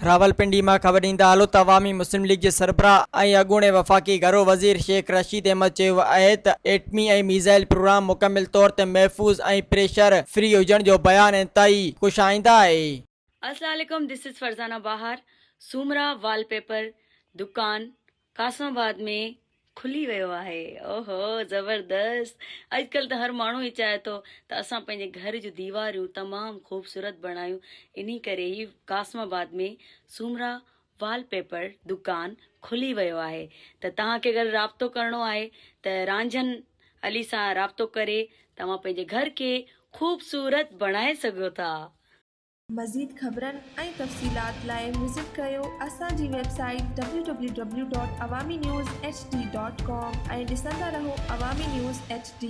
रावलपिंडी में खबर ईंदा हलो त अवामी मुस्लिम लीग के सरबराह ऐं अॻूणे वफ़ाक़ी घरो वज़ीर शेख रशीद अहमद चयो आहे त एटमी ऐं मीज़ाइल प्रोग्राम मुकमिल तौर ते महफ़ूज़ ऐं प्रेशर फ्री हुजण जो बयान इंतहाई ख़ुशाइंदा आहे। अस्सलाम वालेकुम, दिस इज फरजाना बाहर। सूमरा वॉलपेपर दुकान कासमाबाद में खुली वियो आहे। ओहो ज़बरदस्त। अॼुकल्ह त हर माण्हू ई चाहे थो त असां पंहिंजे घर जूं दीवारियूं तमामु ख़ूबसूरत बणायूं। इन्ही करे ही कासमाबाद में सूमरा वॉलपेपर दुकान खुली वियो आहे। त तव्हांखे अगरि राब्तो करिणो आहे त रांझन अली सां राब्तो करे तव्हां पंहिंजे घर खे ख़ूबसूरत बणाए सघो था। मज़ीद ख़बरनि ऐं तफ़सीलात लाइ विज़िट कयो असांजी वेबसाइट www.awamiNewsHD.com ऐं ॾिसंदा रहो अवामी न्यूज़ HD।